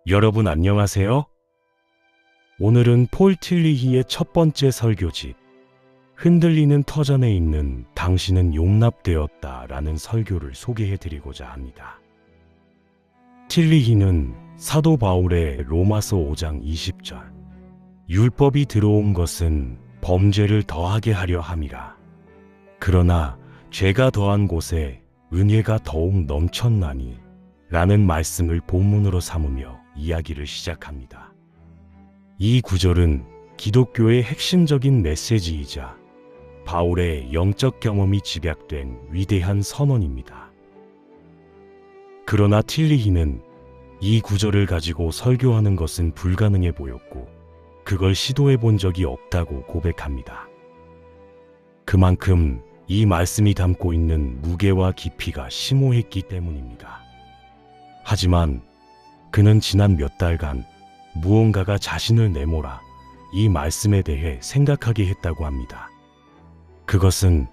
여러분 안녕하세요. 오늘은 폴 틸리히의 첫 번째 설교집, 흔들리는 터전에 있는 당신은 용납되었다 라는 설교를 소개해 드리고자 합니다. 틸리히는 사도 바울의 로마서 5장 20절, 율법이 들어온 것은 범죄를 더하게 하려 함이라. 그러나 죄가 더한 곳에 은혜가 더욱 넘쳤나니 라는 말씀을 본문으로 삼으며 이야기를 시작합니다. 이 구절은 기독교의 핵심적인 메시지이자 바울의 영적 경험이 집약된 위대한 선언입니다. 그러나 틸리히는 이 구절을 가지고 설교하는 것은 불가능해 보였고 그걸 시도해 본 적이 없다고 고백합니다. 그만큼 이 말씀이 담고 있는 무게와 깊이가 심오했기 때문입니다. 하지만 그는 지난 몇 달간 무언가가 자신을 내몰아 이 말씀에 대해 생각하게 했다고 합니다. 그것은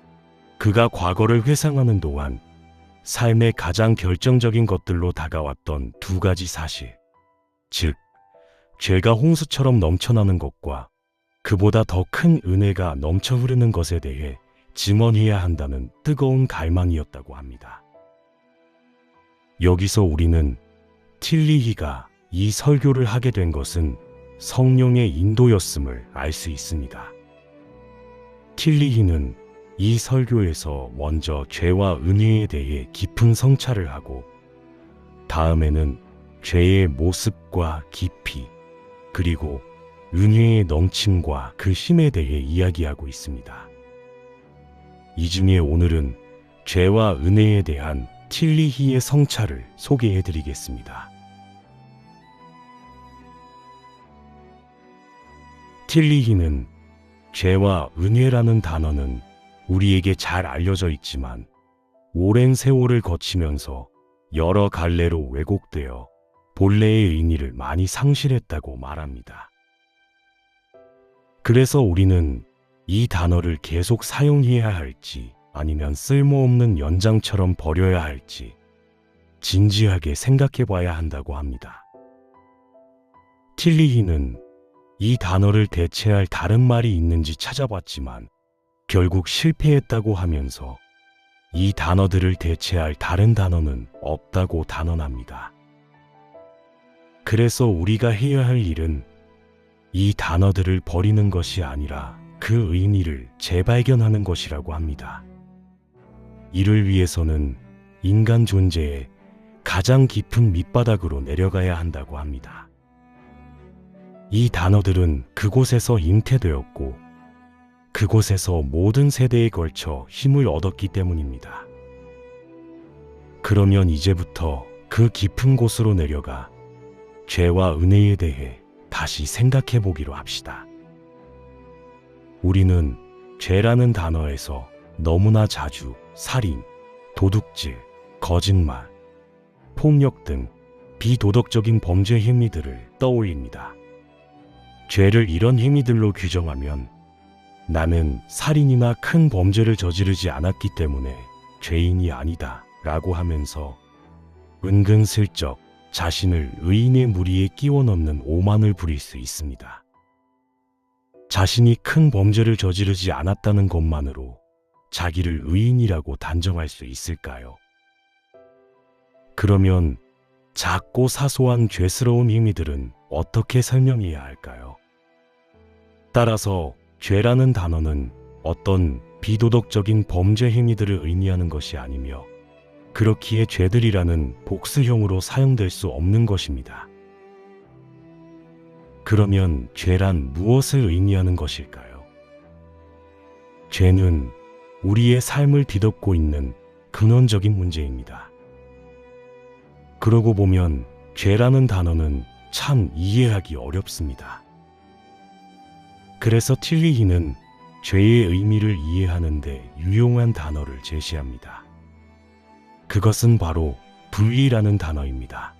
그가 과거를 회상하는 동안 삶의 가장 결정적인 것들로 다가왔던 두 가지 사실, 즉, 죄가 홍수처럼 넘쳐나는 것과 그보다 더 큰 은혜가 넘쳐 흐르는 것에 대해 증언해야 한다는 뜨거운 갈망이었다고 합니다. 여기서 우리는 틸리히가 이 설교를 하게 된 것은 성령의 인도였음을 알 수 있습니다. 틸리히는 이 설교에서 먼저 죄와 은혜에 대해 깊은 성찰을 하고 다음에는 죄의 모습과 깊이 그리고 은혜의 넘침과 그 힘에 대해 이야기하고 있습니다. 이 중에 오늘은 죄와 은혜에 대한 틸리히의 성찰을 소개해 드리겠습니다. 틸리히는 죄와 은혜라는 단어는 우리에게 잘 알려져 있지만 오랜 세월을 거치면서 여러 갈래로 왜곡되어 본래의 의미를 많이 상실했다고 말합니다. 그래서 우리는 이 단어를 계속 사용해야 할지 아니면 쓸모없는 연장처럼 버려야 할지 진지하게 생각해 봐야 한다고 합니다. 틸리히는 이 단어를 대체할 다른 말이 있는지 찾아봤지만 결국 실패했다고 하면서 이 단어들을 대체할 다른 단어는 없다고 단언합니다. 그래서 우리가 해야 할 일은 이 단어들을 버리는 것이 아니라 그 의미를 재발견하는 것이라고 합니다. 이를 위해서는 인간 존재의 가장 깊은 밑바닥으로 내려가야 한다고 합니다. 이 단어들은 그곳에서 잉태되었고 그곳에서 모든 세대에 걸쳐 힘을 얻었기 때문입니다. 그러면 이제부터 그 깊은 곳으로 내려가 죄와 은혜에 대해 다시 생각해 보기로 합시다. 우리는 죄라는 단어에서 너무나 자주 살인, 도둑질, 거짓말, 폭력 등 비도덕적인 범죄 행위들을 떠올립니다. 죄를 이런 행위들로 규정하면 나는 살인이나 큰 범죄를 저지르지 않았기 때문에 죄인이 아니다 라고 하면서 은근슬쩍 자신을 의인의 무리에 끼워 넣는 오만을 부릴 수 있습니다. 자신이 큰 범죄를 저지르지 않았다는 것만으로 자기를 의인이라고 단정할 수 있을까요? 그러면 작고 사소한 죄스러운 행위들은 어떻게 설명해야 할까요? 따라서 죄라는 단어는 어떤 비도덕적인 범죄 행위들을 의미하는 것이 아니며 그렇기에 죄들이라는 복수형으로 사용될 수 없는 것입니다. 그러면 죄란 무엇을 의미하는 것일까요? 죄는 우리의 삶을 뒤덮고 있는 근원적인 문제입니다. 그러고 보면 죄라는 단어는 참 이해하기 어렵습니다. 그래서 틸리히는 죄의 의미를 이해하는 데 유용한 단어를 제시합니다. 그것은 바로 분리라는 단어입니다.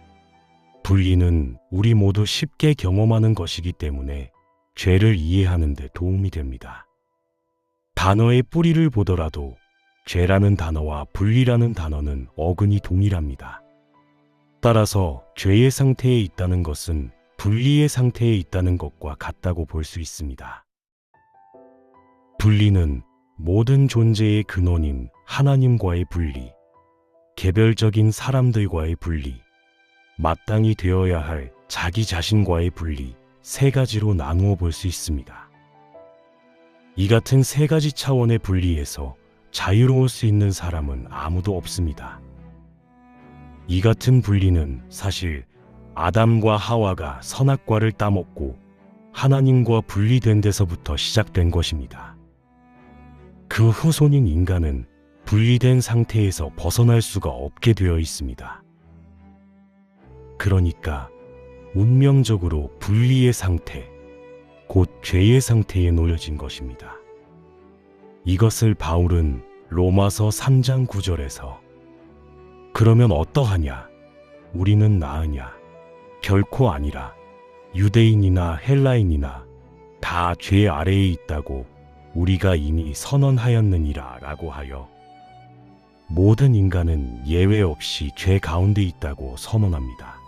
분리는 우리 모두 쉽게 경험하는 것이기 때문에 죄를 이해하는 데 도움이 됩니다. 단어의 뿌리를 보더라도 죄라는 단어와 분리라는 단어는 어근이 동일합니다. 따라서 죄의 상태에 있다는 것은 분리의 상태에 있다는 것과 같다고 볼 수 있습니다. 분리는 모든 존재의 근원인 하나님과의 분리, 개별적인 사람들과의 분리, 마땅히 되어야 할 자기 자신과의 분리, 세 가지로 나누어 볼 수 있습니다. 이 같은 세 가지 차원의 분리에서 자유로울 수 있는 사람은 아무도 없습니다. 이 같은 분리는 사실 아담과 하와가 선악과를 따먹고 하나님과 분리된 데서부터 시작된 것입니다. 그 후손인 인간은 분리된 상태에서 벗어날 수가 없게 되어 있습니다. 그러니까 운명적으로 분리의 상태, 곧 죄의 상태에 놓여진 것입니다. 이것을 바울은 로마서 3장 9절에서 그러면 어떠하냐? 우리는 나으냐? 결코 아니라 유대인이나 헬라인이나 다 죄 아래에 있다고 우리가 이미 선언하였느니라 라고 하여 모든 인간은 예외 없이 죄 가운데 있다고 선언합니다.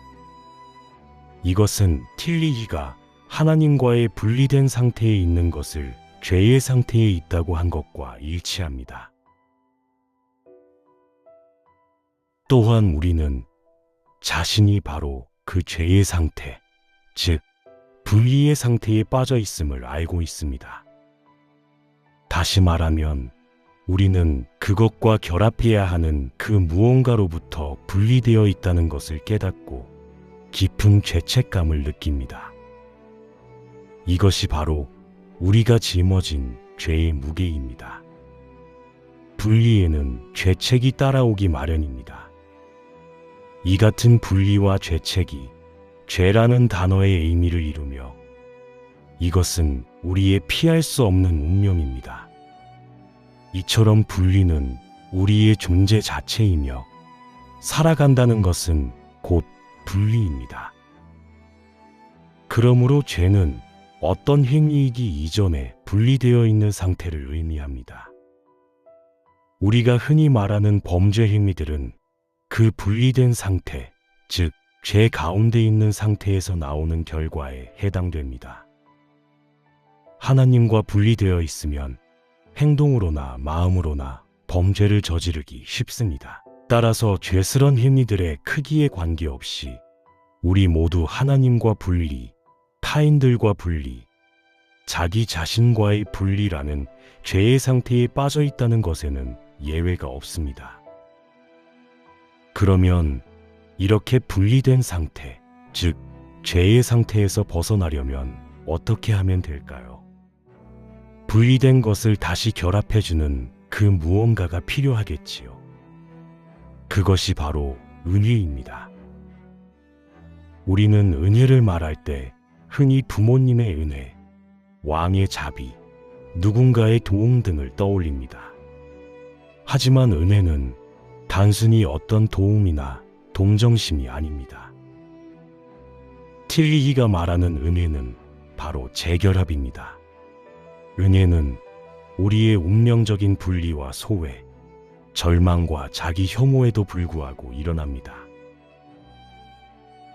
이것은 tilli기가 하나님과의 분리된 상태에 있는 것을 죄의 상태에 있다고 한 것과 일치합니다. 또한 우리는 자신이 바로 그 죄의 상태, 즉 분리의 상태에 빠져 있음을 알고 있습니다. 다시 말하면 우리는 그것과 결합해야 하는 그 무언가로부터 분리되어 있다는 것을 깨닫고 깊은 죄책감을 느낍니다. 이것이 바로 우리가 짊어진 죄의 무게입니다. 분리에는 죄책이 따라오기 마련입니다. 이 같은 분리와 죄책이 죄라는 단어의 의미를 이루며 이것은 우리의 피할 수 없는 운명입니다. 이처럼 분리는 우리의 존재 자체이며 살아간다는 것은 곧 분리입니다. 그러므로 죄는 어떤 행위이기 이전에 분리되어 있는 상태를 의미합니다. 우리가 흔히 말하는 범죄 행위들은 그 분리된 상태, 즉 죄 가운데 있는 상태에서 나오는 결과에 해당됩니다. 하나님과 분리되어 있으면 행동으로나 마음으로나 범죄를 저지르기 쉽습니다. 따라서 죄스런 행위들의 크기에 관계없이 우리 모두 하나님과 분리, 타인들과 분리, 자기 자신과의 분리라는 죄의 상태에 빠져 있다는 것에는 예외가 없습니다. 그러면 이렇게 분리된 상태, 즉 죄의 상태에서 벗어나려면 어떻게 하면 될까요? 분리된 것을 다시 결합해주는 그 무언가가 필요하겠지요. 그것이 바로 은혜입니다. 우리는 은혜를 말할 때 흔히 부모님의 은혜, 왕의 자비, 누군가의 도움 등을 떠올립니다. 하지만 은혜는 단순히 어떤 도움이나 동정심이 아닙니다. tilli기가 말하는 은혜는 바로 재결합입니다. 은혜는 우리의 운명적인 분리와 소외, 절망과 자기 혐오에도 불구하고 일어납니다.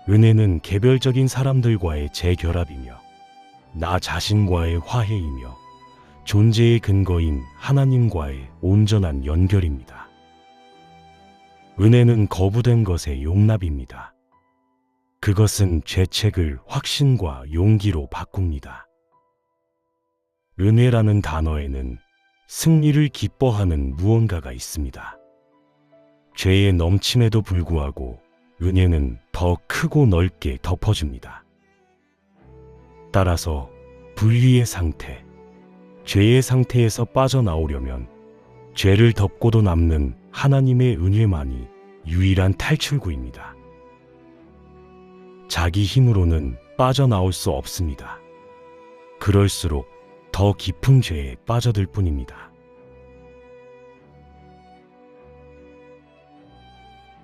은혜는 개별적인 사람들과의 재결합이며 나 자신과의 화해이며 존재의 근거인 하나님과의 온전한 연결입니다. 은혜는 거부된 것의 용납입니다. 그것은 죄책을 확신과 용기로 바꿉니다. 은혜라는 단어에는 승리를 기뻐하는 무언가가 있습니다. 죄의 넘침에도 불구하고 은혜는 더 크고 넓게 덮어줍니다. 따라서 분리의 상태, 죄의 상태에서 빠져나오려면 죄를 덮고도 남는 하나님의 은혜만이 유일한 탈출구입니다. 자기 힘으로는 빠져나올 수 없습니다. 그럴수록 더 깊은 죄에 빠져들 뿐입니다.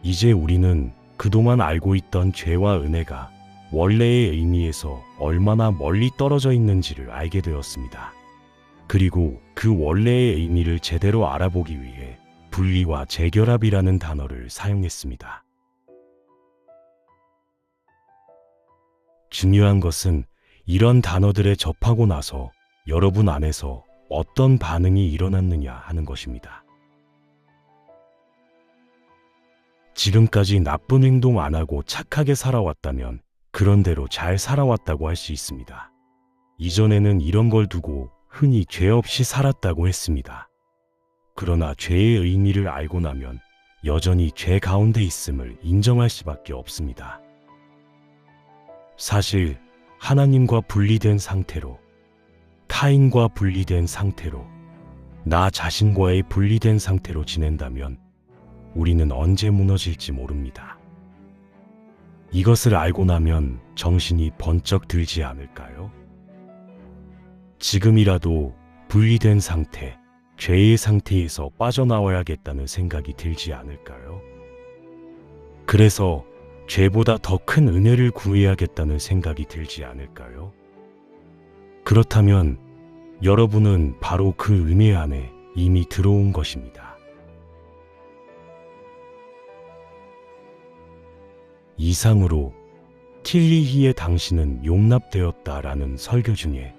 이제 우리는 그동안 알고 있던 죄와 은혜가 원래의 의미에서 얼마나 멀리 떨어져 있는지를 알게 되었습니다. 그리고 그 원래의 의미를 제대로 알아보기 위해 분리와 재결합이라는 단어를 사용했습니다. 중요한 것은 이런 단어들에 접하고 나서 여러분 안에서 어떤 반응이 일어났느냐 하는 것입니다. 지금까지 나쁜 행동 안 하고 착하게 살아왔다면 그런대로 잘 살아왔다고 할 수 있습니다. 이전에는 이런 걸 두고 흔히 죄 없이 살았다고 했습니다. 그러나 죄의 의미를 알고 나면 여전히 죄 가운데 있음을 인정할 수밖에 없습니다. 사실 하나님과 분리된 상태로, 타인과 분리된 상태로, 나 자신과의 분리된 상태로 지낸다면 우리는 언제 무너질지 모릅니다. 이것을 알고 나면 정신이 번쩍 들지 않을까요? 지금이라도 분리된 상태, 죄의 상태에서 빠져나와야겠다는 생각이 들지 않을까요? 그래서 죄보다 더 큰 은혜를 구해야겠다는 생각이 들지 않을까요? 그렇다면 여러분은 바로 그 은혜 안에 이미 들어온 것입니다. 이상으로 틸리히의 당신은 용납되었다라는 설교 중에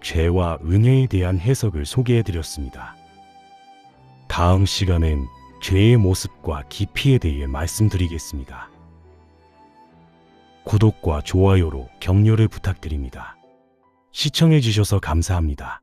죄와 은혜에 대한 해석을 소개해드렸습니다. 다음 시간엔 죄의 모습과 깊이에 대해 말씀드리겠습니다. 구독과 좋아요로 격려를 부탁드립니다. 시청해주셔서 감사합니다.